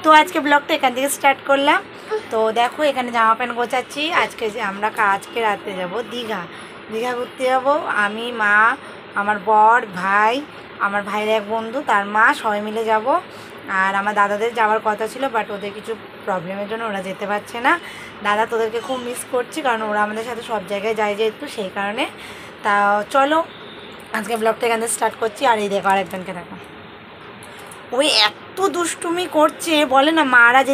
তো আজকে ব্লগটা এখান থেকে স্টার্ট করলাম। তো দেখো এখানে জামা প্যান্ট গোছাচ্ছি। আজকে রাতে যাব দীঘা ঘুরতে যাব। আমি, মা, আমার বর, ভাই, আমার ভাইয়ের এক বন্ধু, তার মা, সবাই মিলে যাব। আর আমার দাদাদের যাওয়ার কথা ছিল, বাট ওদের কিছু প্রবলেমের জন্য ওরা যেতে পারছে না। দাদা, তোদেরকে খুব মিস করছি, কারণ ওরা আমাদের সাথে সব জায়গায় যায় যেহেতু, সেই কারণে। তা চলো আজকে ব্লগটা এখান থেকে স্টার্ট করছি। আর এই দেখো আরেকজনকে দেখো, ওই এত দুষ্টুমি করছে। বলে না, মাদের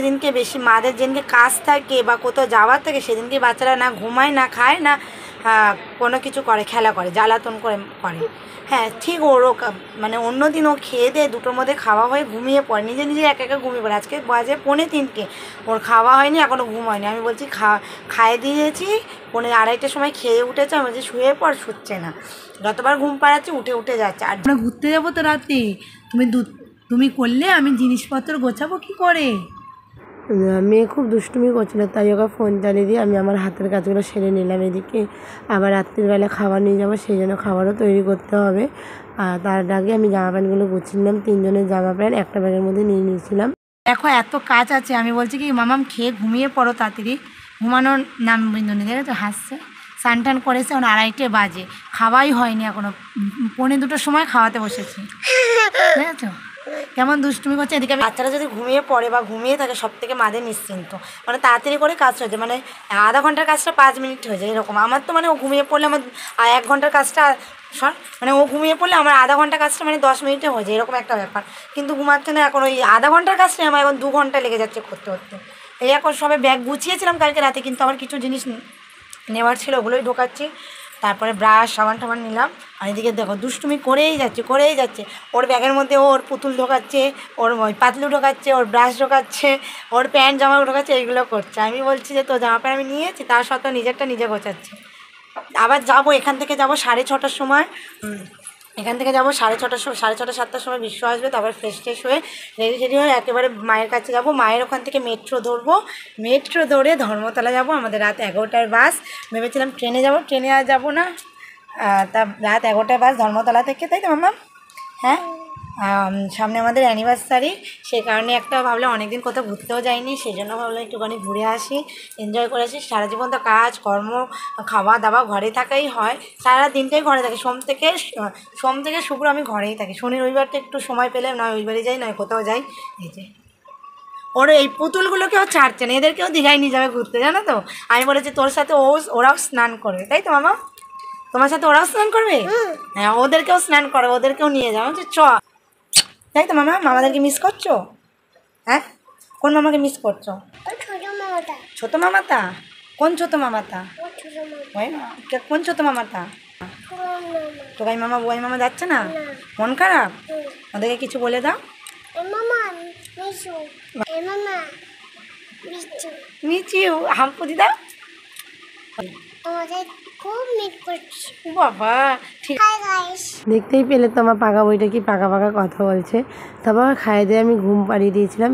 যেদিনকে কাজ থাকে বা কোথাও যাওয়ার থাকে, সেদিনকে বাচ্চারা না ঘুমায়, না খায়, না কোনো কিছু করে, খেলা করে, জ্বালাতন করে। হ্যাঁ ঠিক, ওরও মানে অন্য দিন ও খেয়ে দিয়ে দুটোর মধ্যে খাওয়া হয়ে ঘুমিয়ে পড়ে, নিজে নিজে একা ঘুমিয়ে পড়ে। আজকে বাজে 2:45, ওর খাওয়া হয়নি, এখনও ঘুম হয়নি। আমি বলছি খাইয়ে দিয়েছি, 2:30টার সময় খেয়ে উঠেছে। আমি বলছি শুয়ে পড়, শুচ্ছে না। যতবার ঘুম পাড়াচ্ছি উঠে যাচ্ছে। আর আমরা ঘুরতে যাবো তো রাতে, তুমি করলে আমি জিনিসপত্র গোছাবো কি করে? মেয়ে খুব দুষ্টুমি করছিল, তাই ওকে ফোন চালিয়ে দিয়ে আমি আমার হাতের কাজগুলো সেরে নিলাম। এদিকে আবার রাত্রিবেলা খাবার নিয়ে যাবো, সেই জন্য খাবারও তৈরি করতে হবে। আর তার আগে আমি জামা প্যান্টগুলো গুছিয়ে নিলাম। 3 জনের জামা প্যান্ট একটা ব্যাগের মধ্যে নিয়ে নিয়েছিলাম। দেখো এত কাজ আছে, আমি বলছি কি মামাম খেয়ে ঘুমিয়ে পড়ো তাড়াতাড়ি। ঘুমানোর নাম বিন্দুনি, দেখেছো হাসছে। স্নান টান করেছে, এখন 2:30 বাজে, খাওয়াই হয়নি এখনও। 2:45 সময় খাওয়াতে বসেছি, দেখেছো কেমন দুষ্টুমি করছে। এদিকে বাচ্চারা যদি ঘুমিয়ে পড়ে বা ঘুমিয়ে থাকে, সব থেকে মাদের নিশ্চিন্ত, মানে তাড়াতাড়ি করে কাজ হয়ে যায়। মানে আধা ঘন্টার কাজটা 5 মিনিট হয়ে যায় এরকম। আমার তো মানে ও ঘুমিয়ে পড়লে আমার 1 ঘন্টার কাজটা, মানে ও ঘুমিয়ে পড়লে আমার আধা ঘন্টার কাজটা মানে 10 মিনিটে হয়ে যায়, এরকম একটা ব্যাপার। কিন্তু ঘুমাচ্ছে না এখন, ওই আধা ঘন্টার কাজটা আমার এখন 2 ঘন্টা লেগে যাচ্ছে করতে করতে। এই এখন সবে ব্যাগ গুছিয়েছিলাম কালকে রাতে, কিন্তু আমার কিছু জিনিস নেওয়ার ছিল, ওগুলোই ঢোকাচ্ছি। তারপরে ব্রাশ, সাবান টাবান নিলাম। আর এদিকে দেখো দুষ্টুমি করেই যাচ্ছে। ওর ব্যাগের মধ্যে ওর পুতুল ঢোকাচ্ছে, ওর ওই পাতলু ঢোকাচ্ছে, ওর ব্রাশ ঢোকাচ্ছে, ওর প্যান্ট জামা ঢোকাচ্ছে, এইগুলো করছে। আমি বলছি যে তো জামা প্যান্ট আমি নিয়েছি, তার সত্ত্বেও নিজেরটা নিজে গোছাচ্ছে। আবার যাবো, এখান থেকে যাবো 6:30টার সময়। এখান থেকে যাবো 6:30 6:30 7টার সময় বিশ্ব আসবে। তারপর ফ্রেশ হয়ে রেডি হয়ে একেবারে মায়ের কাছে যাব। মায়ের ওখান থেকে মেট্রো ধরে ধর্মতলা যাব। আমাদের রাত 11টার বাস। ভেবেছিলাম ট্রেনে যাব, ট্রেনে আর যাবো না। তা রাত 11টার বাস ধর্মতলা থেকে, তাই তো মামা? হ্যাঁ, সামনে আমাদের অ্যানিভার্সারি, সেই কারণে একটা ভাবলাম, অনেকদিন কোথাও ঘুরতেও যাইনি, সেই জন্য ভাবলাম একটুখানি ঘুরে আসি, এনজয় করে আসি। সারা জীবন তো কাজ কর্ম, খাওয়া দাওয়া, ঘরে থাকাই হয়। সারা দিনটাই ঘরে থাকি, সোম থেকে শুক্র আমি ঘরেই থাকি। শনি রবিবারটা একটু সময় পেলে নয় ওই বাড়ি যাই, নয় কোথাও যাই। এই যে ওর এই পুতুলগুলোকেও ছাড়ছে না, এদেরকেও দীঘায় নিয়ে যাবে ঘুরতে, জানো তো। আমি বলেছি তোর সাথে ওরাও স্নান করবে, তাই তো মামা? তোমার সাথে ওরাও স্নান করবে? হ্যাঁ, ওদেরকেও স্নান করবে, ওদেরকেও নিয়ে যাও। চ, তাই তো মামা? মামাদেরকে মিস করছো? হ্যাঁ, কোন মামাকে মিস করছো? ছোট মামাটা? কোন ছোট মামাটা? কোন ছোট মামাটা? টোকাই মামা, বই মামা যাচ্ছে না? মন খারাপ? ওদেরকে কিছু বলে দাও। মিচিউ হাম্পুদি দাও। বাবা ঠিক। দেখতেই পেলে তো আমার পাকা বইটা কি পাকা কথা বলছে। তারপর খাইয়ে দিয়ে আমি ঘুম পাড়িয়ে দিয়েছিলাম।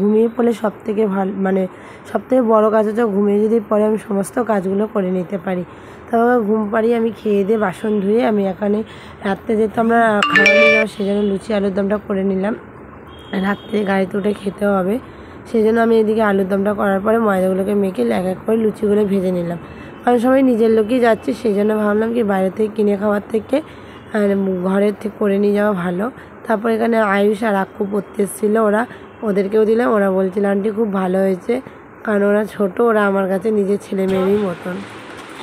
ঘুমিয়ে পড়লে সবথেকে ভালো, মানে সবথেকে বড়ো কাজ হচ্ছে ঘুমিয়ে যদি পরে আমি সমস্ত কাজগুলো করে নিতে পারি। তারপর ঘুম পাড়িয়ে আমি খেয়ে দিয়ে বাসন ধুয়ে আমি এখানে রাত্রে যেহেতু আমরা খাওয়া নিয়ে যাবো, সেই জন্য লুচি আলুর দমটা করে নিলাম। রাত্রে গাড়িতে উঠে খেতে হবে, সেই জন্য আমি এদিকে আলুর দমটা করার পরে ময়দাগুলোকে মেখে এক এক করে লুচিগুলো ভেজে নিলাম। কারণ সবাই নিজের লোকই যাচ্ছে, সেই জন্য ভাবলাম কি বাইরে থেকে কিনে খাওয়ার থেকে ঘরের থেকে করে নিয়ে যাওয়া ভালো। তারপর এখানে আয়ুষ আর আক্কু পড়তে এসেছিলো, ওদেরকেও দিলাম। ওরা বলছিল আন্টি খুব ভালো হয়েছে, কারণ ওরা ছোটো, ওরা আমার কাছে নিজের ছেলে মেয়েরই মতন।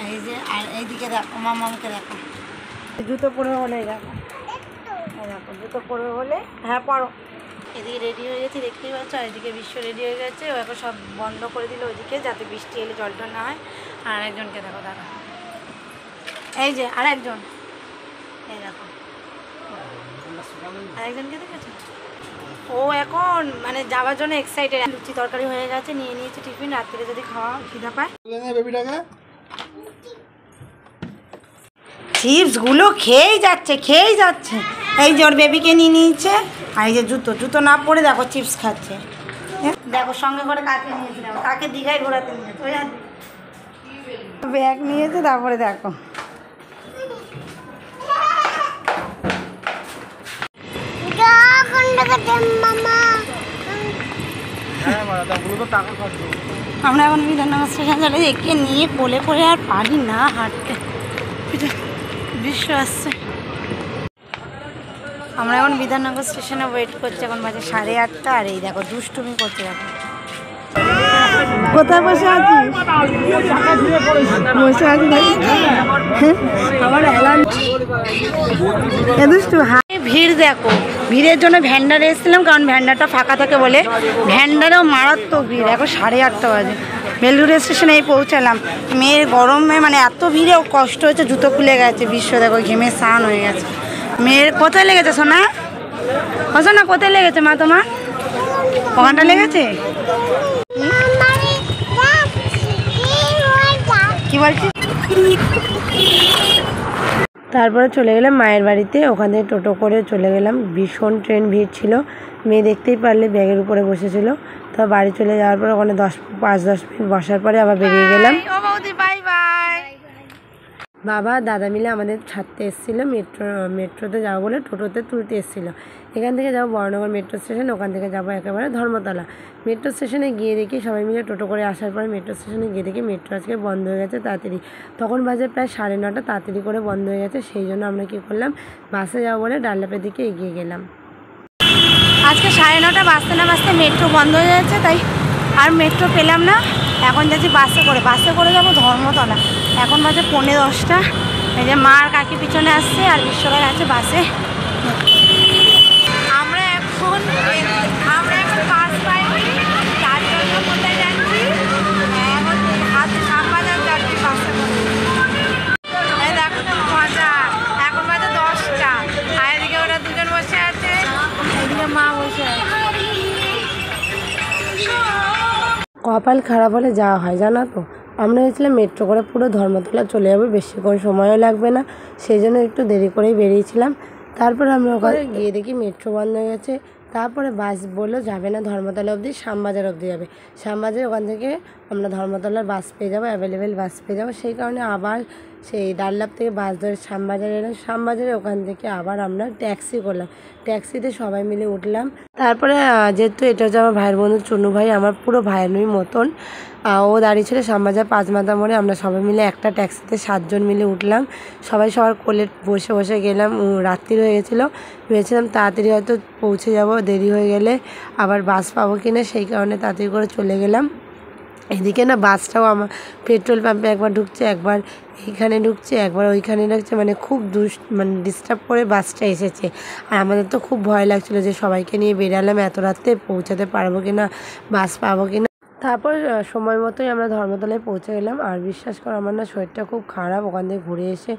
এই যে, আর এইদিকে দেখো মামাকে দেখো, জুতো পরে হলে দেখো, জুতো পরে হলে, হ্যাঁ পরো। এদিকে রেডি হয়ে গেছে, দেখতেই পাচ্ছ। আর এদিকে বিশ্ব রেডি হয়ে গেছে, ও এখন সব বন্ধ করে দিল ওইদিকে, যাতে বৃষ্টি এলে জলটা না হয়। আর একজনকে দেখো দাদা, এই যে আর একজন, এই দেখো আরেকজনকে দেখেছো? ও এখন মানে যাওয়ার জন্য এক্সাইটেড। লুচি তরকারি হয়ে গেছে, নিয়ে নিয়েছে টিফিন। রাত্রে যদি খাওয়া খিদা পায়, চিপসগুলো খেয়েই যাচ্ছে। এই যে ওর বেবিকে নিয়ে নিয়েছে। আর এই যে জুতো না পরে দেখো চিপস খাচ্ছে। দেখো সঙ্গে করে কাকে নিয়েছে, দেখো কাকে দীঘায় ঘোরাতে নিয়েছে। ওই ব্যাগ নিয়েছে। তারপরে দেখো আমরা এখন বিধাননগর স্টেশন চলে একে নিয়ে কোলে করে আর পারি না হাঁটতে, দৃশ্য আসছে। আমরা এখন বিধাননগর স্টেশনে ওয়েট করছি, এখন বাজে 8:30 আর এই দেখো দুষ্টুমি করছে দেখো। কোথায় বসে আছি? বসে আছি আমার ভিড় দেখো, ভিড়ের জন্য ভ্যান্ডারে এসেছিলাম, কারণ ভ্যান্ডারটা ফাঁকা থাকে বলে। ভ্যান্ডারেও মারাত্মক ভিড়, এখন 8:30 বাজে। বেলুড় স্টেশনে এই পৌঁছালাম। মেয়ের গরমে মানে এত ভিড়ে কষ্ট হচ্ছে, জুতো খুলে গেছে, বিশ্ব দেখো ঘেমে স্নান হয়ে গেছে। মেয়ের কোথায় লেগেছে সোনা? ও সোনা কোথায় লেগেছে মা তোমার? ওখানটা লেগেছে? কি বলছি? তারপরে চলে গেলাম মায়ের বাড়িতে, ওখান থেকে টোটো করে চলে গেলাম। ভীষণ ট্রেন ভিড় ছিল, মেয়ে দেখতেই পারলে ব্যাগের উপরে বসেছিল। তো বাড়ি চলে যাওয়ার পর ওখানে 5-10 মিনিট বসার পরে আবার বেরিয়ে গেলাম। বাবা দাদা মিলে আমাদের ছাড়তে এসেছিলো, মেট্রোতে যাবো বলে টোটোতে তুলতে এসেছিলো। এখান থেকে যাবো বর্ণনগর মেট্রো স্টেশন, ওখান থেকে যাবো একেবারে ধর্মতলা। মেট্রো স্টেশনে গিয়ে দেখি সবাই মিলে টোটো করে আসার পরে মেট্রো স্টেশনে গিয়ে দেখি মেট্রো আজকে বন্ধ হয়ে গেছে তাড়াতাড়ি। তখন বাজে প্রায় 9:30, তাড়াতাড়ি করে বন্ধ হয়ে গেছে। সেই জন্য আমরা কী করলাম, বাসে যাবো বলে ডানলাপের দিকে এগিয়ে গেলাম। আজকে 9:30 বাজতে না বাজতে মেট্রো বন্ধ হয়ে যাচ্ছে, তাই আর মেট্রো পেলাম না। এখন যাচ্ছি বাসে করে যাবো ধর্মতলা। এখন বাজে 9:45। এই যে মা আর কাকি পিছনে আসছে আর বিশ্বরা আছে বাসে। আমরা এখন বাস পাইনি, তার জন্য কোথায় যাচ্ছি, এখন শ্যামবাজার যাচ্ছি বাসে করে। এই দেখো তো মজা, এখন বাজে 10টা, আর এদিকে ওরা দুজন বসে আছে, এদিকে মা বসে আছে। কপাল খারাপ হলে যাওয়া হয় জানো তো। আমরা গেছিলাম মেট্রো করে পুরো ধর্মতলা চলে যাবো, বেশিক্ষণ সময়ও লাগবে না, সেই জন্য একটু দেরি করেই বেরিয়েছিলাম। তারপরে আমরা ওখানে গিয়ে দেখি মেট্রো বন্ধ হয়ে গেছে। তারপরে বাস বললো যাবে না ধর্মতলা অবধি, শ্যামবাজার অবধি যাবে। শ্যামবাজার ওখান থেকে আমরা ধর্মতলার বাস পেয়ে যাবো, অ্যাভেলেবেল বাস পেয়ে যাবো। সেই কারণে আবার সেই ডানলাপ থেকে বাস ধরে শ্যামবাজারে এলাম। শ্যামবাজারে ওখান থেকে আবার আমরা ট্যাক্সি করলাম, ট্যাক্সিতে সবাই মিলে উঠলাম। তারপরে যেহেতু এটা হচ্ছে আমার ভাইয়ের বন্ধু চুনু ভাই, আমার পুরো ভাইয়ের মতন, ও দাঁড়িয়ে ছিল শ্যামবাজার 5 মাথা মোড়ে। আমরা সবাই মিলে একটা ট্যাক্সিতে 7 জন মিলে উঠলাম, সবাই সবার কোলে বসে বসে গেলাম। রাত্রি হয়ে গেছিলো, ভেবেছিলাম তাড়াতাড়ি হয়তো পৌঁছে যাব, দেরি হয়ে গেলে আবার বাস পাবো কিনা, সেই কারণে তাড়াতাড়ি করে চলে গেলাম। এদিকে না বাসটাও আমার পেট্রোল পাম্পে একবার ঢুকছে, একবার এইখানে ঢুকছে, একবার ওইখানে ঢুকছে, মানে খুব ডিস্টার্ব করে বাসটা এসেছে। আর আমাদের তো খুব ভয় লাগছিলো যে সবাইকে নিয়ে বেরালাম, এত রাত্রে পৌঁছাতে পারবো কিনা, বাস পাবো কিনা। তারপর সময় মতোই আমরা ধর্মতলায় পৌঁছে গেলাম। আর বিশ্বাস করো আমার না শরীরটা খুব খারাপ, ওখান থেকে ঘুরে এসে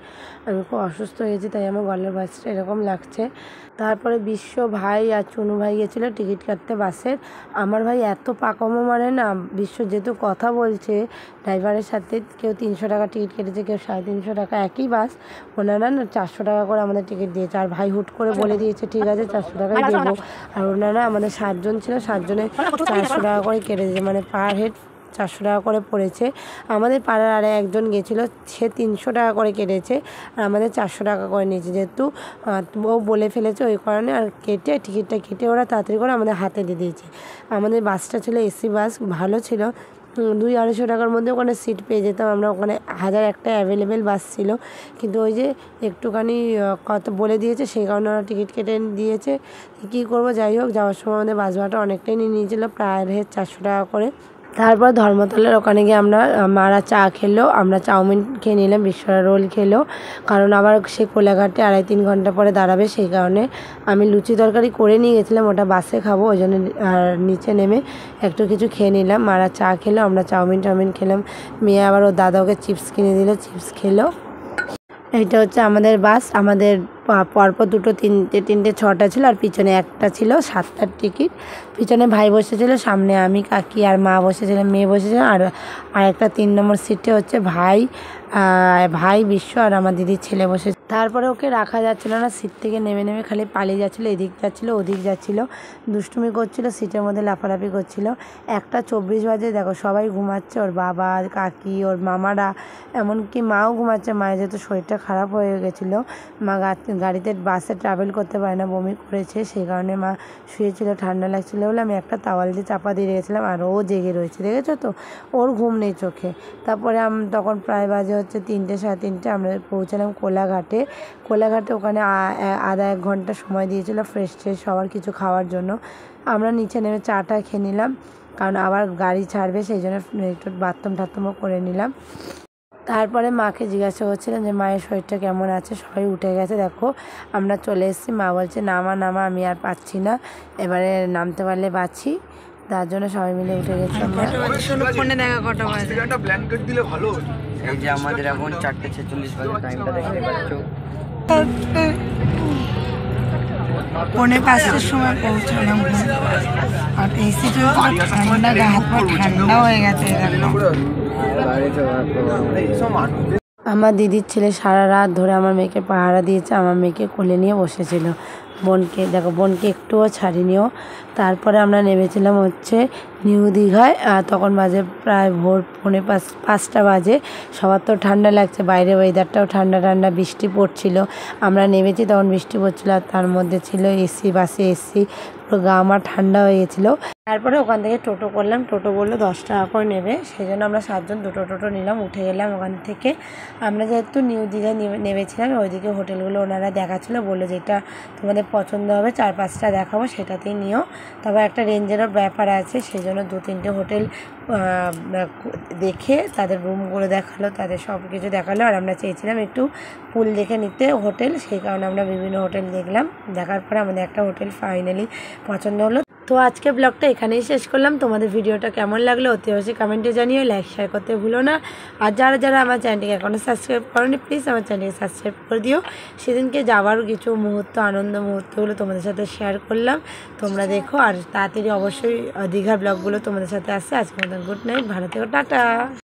আমি খুব অসুস্থ হয়েছি, তাই আমার গলার ভয়েসটা এরকম লাগছে। তারপরে বিশ্ব ভাই আর চুনু ভাই গেছিলো টিকিট কাটতে বাসের। আমার ভাই এত পাকামো মারে না, বিশ্ব যেহেতু কথা বলছে ড্রাইভারের সাথে, কেউ 300 টাকা টিকিট কেটেছে, কেউ 350 টাকা, একই বাস, ওনারা না 400 টাকা করে আমাদের টিকিট দিয়েছে। আর ভাই হুট করে বলে দিয়েছে ঠিক আছে 400 টাকাই দেবো। আর ওনারা আমাদের 7 জন ছিল, 7 জনে 400 টাকা করে কেটে দিয়েছে, মানে পার হেড 400 টাকা করে পড়েছে। আমাদের পাড়ার আরে একজন গেছিলো, সে 300 টাকা করে কেটেছে, আর আমাদের 400 টাকা করে নিয়েছে, যেহেতু ও বলে ফেলেছে ওই কারণে। আর টিকিটটা কেটে ওরা তাড়াতাড়ি করে আমাদের হাতে দিয়ে দিয়েছে। আমাদের বাসটা ছিল এসি বাস, ভালো ছিল, 200-250 টাকার মধ্যে ওখানে সিট পেয়ে যেতাম আমরা। ওখানে 1001টা অ্যাভেলেবেল বাস ছিল, কিন্তু ওই যে একটুখানি কত বলে দিয়েছে, সেই কারণে ওরা টিকিট কেটে দিয়েছে। কী করবো, যাই হোক যাওয়ার সময় আমাদের বাস ভাড়াটা অনেকটাই নিয়ে নিয়েছিলো, প্রায় 400 টাকা করে। তারপর ধর্মতলার ওখানে গিয়ে মারা চা খেলো, আমরা চাউমিন খেয়ে নিলাম, বিশ্বরা রোল খেলো, কারণ আবার সে কোলাঘাটে 2.5-3 ঘন্টা পরে দাঁড়াবে, সেই কারণে আমি লুচি তরকারি করে নিয়ে গেছিলাম, ওটা বাসে খাবো, ওই জন্য নিচে নেমে একটু কিছু খেয়ে নিলাম। মারা চা খেলো, আমরা চাউমিন খেলাম, মেয়ে আবার ওর দাদাকে চিপস কিনে দিল, চিপস খেলো। এইটা হচ্ছে আমাদের বাস। আমাদের পরপর 2, 3, 6টা ছিল, আর পিছনে একটা ছিল 7টার টিকিট। পিছনে ভাই বসেছিল, সামনে আমি, কাকি আর মা বসেছিলাম, মেয়ে বসেছিল। আর একটা 3 নম্বর সিটে হচ্ছে ভাই ভাই বিশ্ব আর আমার দিদির ছেলে বসে। তারপরে ওকে রাখা যাচ্ছিলো না, সিট থেকে নেমে নেমে খালি পালিয়ে যাচ্ছিলো, এদিক যাচ্ছিলো ওদিক যাচ্ছিলো, দুষ্টুমি করছিলো, সিটের মধ্যে লাফালাফি করছিলো। 1:24 বাজে, দেখো সবাই ঘুমাচ্ছে, ওর বাবা, কাকি, ওর মামারা, এমনকি মাও ঘুমাচ্ছে। মায়ের যেহেতু শরীরটা খারাপ হয়ে গেছিলো, মা গাড়িতে বাসে ট্রাভেল করতে পারে না, বমি করেছে, সেই কারণে মা শুয়েছিল, ঠান্ডা লাগছিলো বলে আমি একটা তাওয়াল দিয়ে চাপা দিয়ে রেখেছিলাম। আর ও জেগে রয়েছে, দেখেছো তো, ওর ঘুম নেই চোখে। তারপরে তখন প্রায় বাজে হচ্ছে 3টে, 3:30, আমরা পৌঁছালাম কোলাঘাটে। ওখানে আধা 1 ঘন্টা সময় দিয়েছিল ফ্রেশ সবার কিছু খাওয়ার জন্য। আমরা নিচে নেমে চাটা খেয়ে নিলাম, কারণ আবার গাড়ি ছাড়বে, সেই জন্য একটু বাথরুমও করে নিলাম। তারপরে মাকে জিজ্ঞাসা করছিলাম যে মায়ের শরীরটা কেমন আছে, সবাই উঠে গেছে। দেখো আমরা চলে এসেছি, মা বলছে নামা আমি আর পাচ্ছি না, এবারে নামতে পারলে বাঁচি, তার জন্য সবাই মিলে উঠে গেছি আমরা। ফোনে দেখা কটা বাজে, একটা ব্ল্যাঙ্কেট দিলে ভালো। এই যে আমাদের এখন 4:46 বাজে, টাইমটা দেখতে পাচ্ছ। 4:45-এর সময় পৌঁছলাম। আর এসিটা ঠান্ডা, গা হাত পা ঠান্ডা হয়ে গেছে। আমার দিদির ছেলে সারা রাত ধরে আমার মেয়েকে পাহারা দিয়েছে, আমার মেয়েকে কোলে নিয়ে বসেছিল। বোনকে দেখো, বোনকে একটুও ছাড়িনিও। তারপরে আমরা নেমেছিলাম হচ্ছে নিউ দীঘায়। তখন বাজে প্রায় ভোর 4:45 বাজে। সবার তো ঠান্ডা লাগছে, বাইরে ওয়েদারটাও ঠান্ডা, বৃষ্টি পড়ছিল। আমরা নেমেছি তখন বৃষ্টি পড়ছিল, আর তার মধ্যে ছিল এসি, বাসে এসি, পুরো গা আমার ঠান্ডা হয়ে গেছিলো। তারপরে ওখান থেকে টোটো করলাম, টোটো বললো 10 টাকা করে নেবে, সেই জন্য আমরা 7 জন দুটো টোটো নিলাম, উঠে গেলাম ওখান থেকে। আমরা যেহেতু নিউ দীঘায় নেমেছিলাম, ওইদিকে হোটেলগুলো ওনারা দেখাচ্ছিলো, বললো যেটা তোমাদের পছন্দ হবে 4-5টা দেখাবো, সেটাতেই নিও। তবে একটা রেঞ্জেরও ব্যাপার আছে, সেই জন্য 2-3টে হোটেল দেখে তাদের রুমগুলো দেখালো, তাদের সব কিছু দেখালো। আর আমরা চেয়েছিলাম একটু পুল দেখে নিতে হোটেল, সেই কারণে আমরা বিভিন্ন হোটেল দেখলাম। দেখার পরে আমাদের একটা হোটেল ফাইনালি পছন্দ হলো। তো আজকে ব্লগটা এখানেই শেষ করলাম। তোমাদের ভিডিওটা কেমন লাগলো অতি অবশ্যই কমেন্টে জানিও, লাইক শেয়ার করতে ভুলো না। আর যারা আমার চ্যানেলটিকে এখনও সাবস্ক্রাইব করোনি, প্লিজ আমার চ্যানেলকে সাবস্ক্রাইব করে দিও। সেদিনকে যাওয়ার কিছু আনন্দ মুহূর্তগুলো তোমাদের সাথে শেয়ার করলাম, তোমরা দেখো। আর তাড়াতাড়ি অবশ্যই দীঘা ব্লগগুলো তোমাদের সাথে আসছে। আজকের মতন গুড নাইট, ভালো থেকো, টাটা।